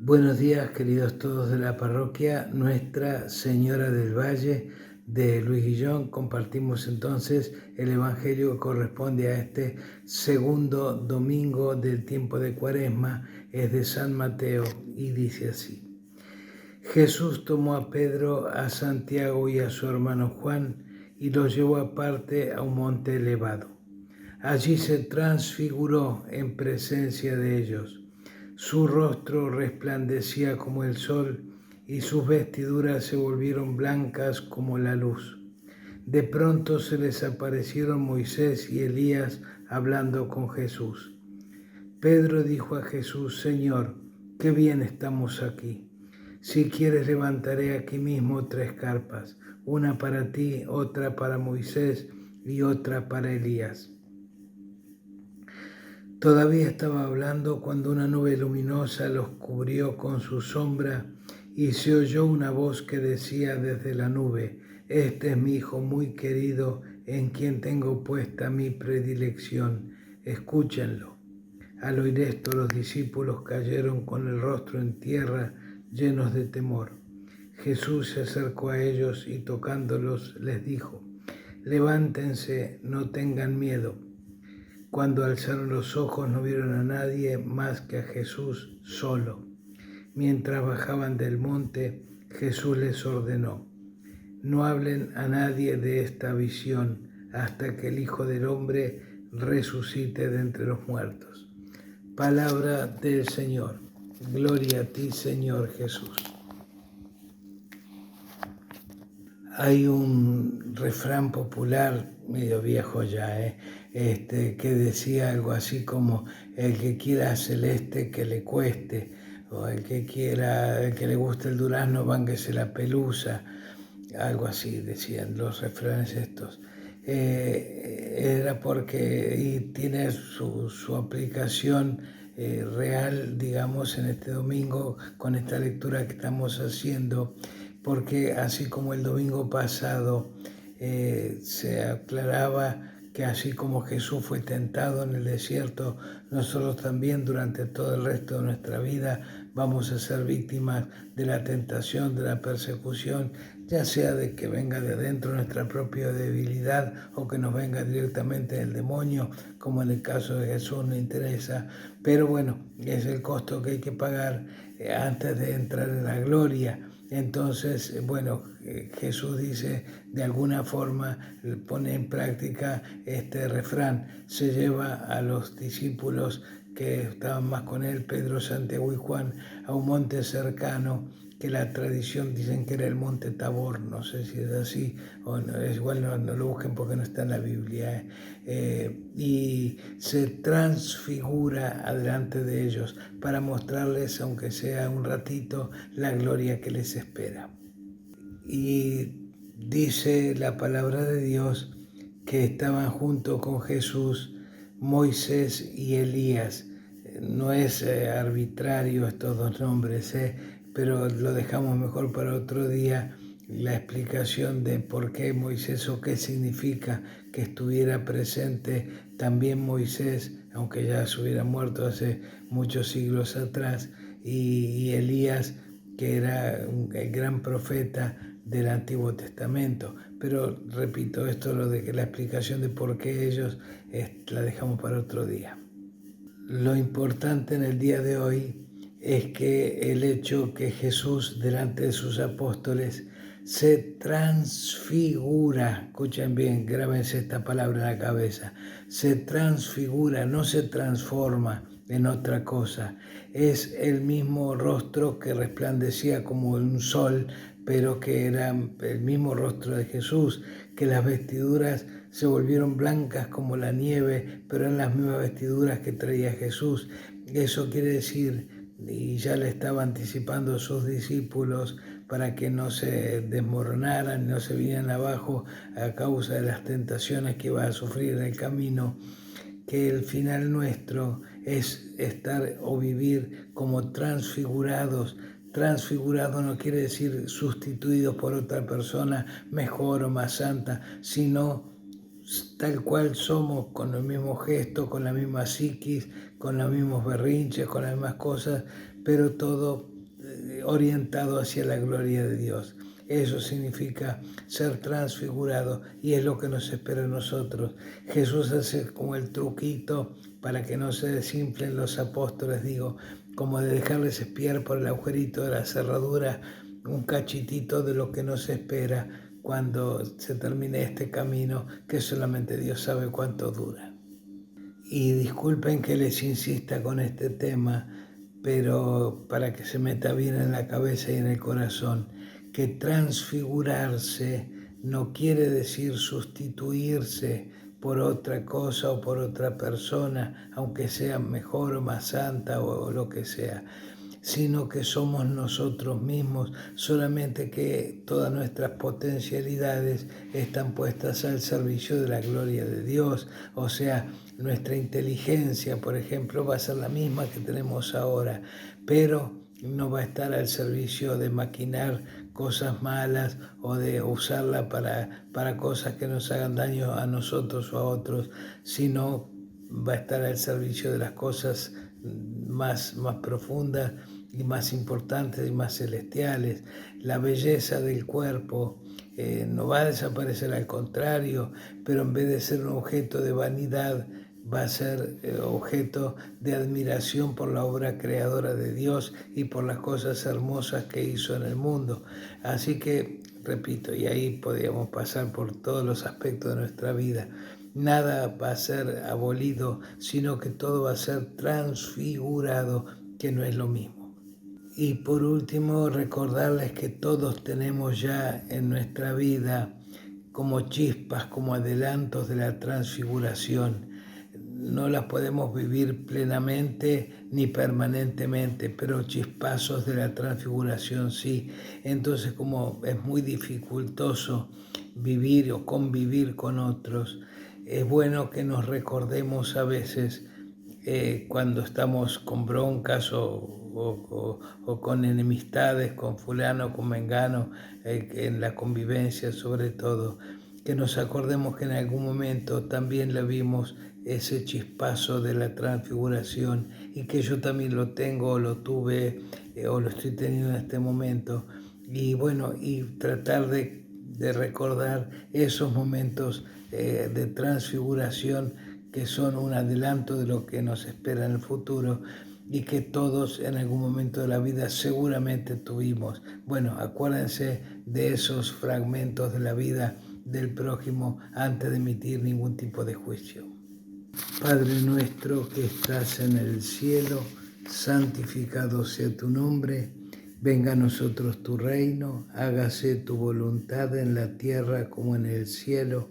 Buenos días, queridos todos de la parroquia Nuestra Señora del Valle de Luis Guillón. Compartimos entonces el Evangelio que corresponde a este segundo domingo del tiempo de Cuaresma, es de San Mateo y dice así: Jesús tomó a Pedro, a Santiago y a su hermano Juan y los llevó aparte a un monte elevado. Allí se transfiguró en presencia de ellos. Su rostro resplandecía como el sol y sus vestiduras se volvieron blancas como la luz. De pronto se les aparecieron Moisés y Elías hablando con Jesús. Pedro dijo a Jesús: Señor, qué bien estamos aquí. Si quieres, levantaré aquí mismo 3 carpas, una para ti, otra para Moisés y otra para Elías. Todavía estaba hablando cuando una nube luminosa los cubrió con su sombra y se oyó una voz que decía desde la nube: Este es mi Hijo muy querido, en quien tengo puesta mi predilección. Escúchenlo. Al oír esto, los discípulos cayeron con el rostro en tierra, llenos de temor. Jesús se acercó a ellos y tocándolos les dijo: Levántense, no tengan miedo. Cuando alzaron los ojos no vieron a nadie más que a Jesús solo. Mientras bajaban del monte, Jesús les ordenó: No hablen a nadie de esta visión hasta que el Hijo del Hombre resucite de entre los muertos. Palabra del Señor. Gloria a ti, Señor Jesús. Hay un refrán popular, medio viejo ya, que decía algo así como: el que quiera celeste que le cueste, o el que le guste el durazno, vánguese la pelusa, algo así decían los refranes estos. Era porque y tiene su aplicación real, digamos, en este domingo con esta lectura que estamos haciendo, porque así como el domingo pasado se aclaraba que así como Jesús fue tentado en el desierto, nosotros también durante todo el resto de nuestra vida vamos a ser víctimas de la tentación, de la persecución, ya sea de que venga de adentro nuestra propia debilidad o que nos venga directamente del demonio, como en el caso de Jesús no interesa, pero bueno, es el costo que hay que pagar antes de entrar en la gloria. Entonces, bueno, Jesús dice, de alguna forma, pone en práctica este refrán, se lleva a los discípulos que estaban más con él, Pedro, Santiago y Juan, a un monte cercano, que la tradición dicen que era el monte Tabor, no sé si es así, o no, es igual no lo busquen porque no está en la Biblia, y se transfigura adelante de ellos para mostrarles, aunque sea un ratito, la gloria que les espera. Y dice la palabra de Dios que estaban junto con Jesús Moisés y Elías. No es arbitrario estos dos nombres, pero lo dejamos mejor para otro día, la explicación de por qué Moisés o qué significa que estuviera presente también Moisés, aunque ya se hubiera muerto hace muchos siglos atrás, y Elías, que era el gran profeta del Antiguo Testamento. Pero repito, esto lo de que la explicación de por qué ellos la dejamos para otro día. Lo importante en el día de hoy es que el hecho que Jesús delante de sus apóstoles se transfigura, escuchen bien, grábense esta palabra en la cabeza, se transfigura, no se transforma en otra cosa, es el mismo rostro que resplandecía como un sol, pero que era el mismo rostro de Jesús, que las vestiduras se volvieron blancas como la nieve, pero eran las mismas vestiduras que traía Jesús. Eso quiere decir, y ya le estaba anticipando a sus discípulos para que no se desmoronaran, no se vinieran abajo a causa de las tentaciones que iba a sufrir en el camino, que el final nuestro es estar o vivir como transfigurados. Transfigurado no quiere decir sustituido por otra persona mejor o más santa, sino tal cual somos, con los mismos gestos, con la misma psiquis, con los mismos berrinches, con las mismas cosas, pero todo orientado hacia la gloria de Dios. Eso significa ser transfigurado y es lo que nos espera a nosotros. Jesús hace como el truquito para que no se desinflen los apóstoles, digo, como de dejarles espiar por el agujerito de la cerradura un cachitito de lo que nos espera cuando se termine este camino que solamente Dios sabe cuánto dura. Y disculpen que les insista con este tema, pero para que se meta bien en la cabeza y en el corazón, que transfigurarse no quiere decir sustituirse por otra cosa o por otra persona, aunque sea mejor o más santa o lo que sea, sino que somos nosotros mismos, solamente que todas nuestras potencialidades están puestas al servicio de la gloria de Dios. O sea, nuestra inteligencia, por ejemplo, va a ser la misma que tenemos ahora, pero no va a estar al servicio de maquinar cosas malas o de usarla para cosas que nos hagan daño a nosotros o a otros, sino va a estar al servicio de las cosas más profundas y más importantes y más celestiales. La belleza del cuerpo no va a desaparecer, al contrario, pero en vez de ser un objeto de vanidad, va a ser objeto de admiración por la obra creadora de Dios y por las cosas hermosas que hizo en el mundo. Así que, repito, y ahí podríamos pasar por todos los aspectos de nuestra vida, nada va a ser abolido, sino que todo va a ser transfigurado, que no es lo mismo. Y por último, recordarles que todos tenemos ya en nuestra vida como chispas, como adelantos de la transfiguración. No las podemos vivir plenamente ni permanentemente, pero chispazos de la transfiguración sí. Entonces, como es muy dificultoso vivir o convivir con otros, es bueno que nos recordemos a veces cuando estamos con broncas o con enemistades, con fulano, con mengano, en la convivencia sobre todo, que nos acordemos que en algún momento también le vimos ese chispazo de la transfiguración y que yo también lo tengo o lo tuve o lo estoy teniendo en este momento. Y bueno, y tratar de recordar esos momentos de transfiguración que son un adelanto de lo que nos espera en el futuro y que todos en algún momento de la vida seguramente tuvimos. Bueno, acuérdense de esos fragmentos de la vida del prójimo antes de emitir ningún tipo de juicio. Padre nuestro que estás en el cielo, santificado sea tu nombre, venga a nosotros tu reino, hágase tu voluntad en la tierra como en el cielo.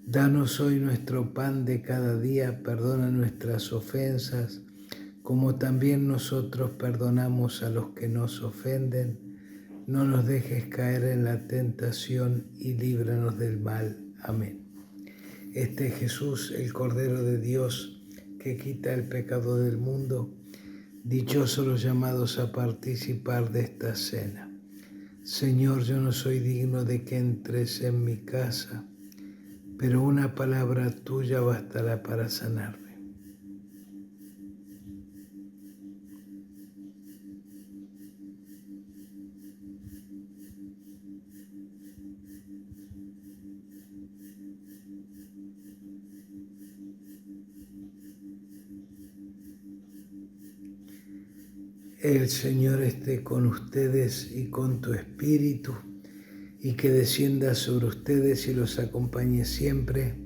Danos hoy nuestro pan de cada día, perdona nuestras ofensas, como también nosotros perdonamos a los que nos ofenden. No nos dejes caer en la tentación y líbranos del mal. Amén. Este es Jesús, el Cordero de Dios, que quita el pecado del mundo. Dichosos los llamados a participar de esta cena. Señor, yo no soy digno de que entres en mi casa, pero una palabra tuya bastará para sanarme. El Señor esté con ustedes y con tu espíritu, y que descienda sobre ustedes y los acompañe siempre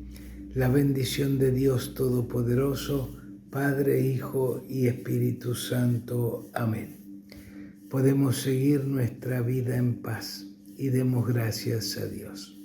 la bendición de Dios Todopoderoso, Padre, Hijo y Espíritu Santo. Amén. Podemos seguir nuestra vida en paz y demos gracias a Dios.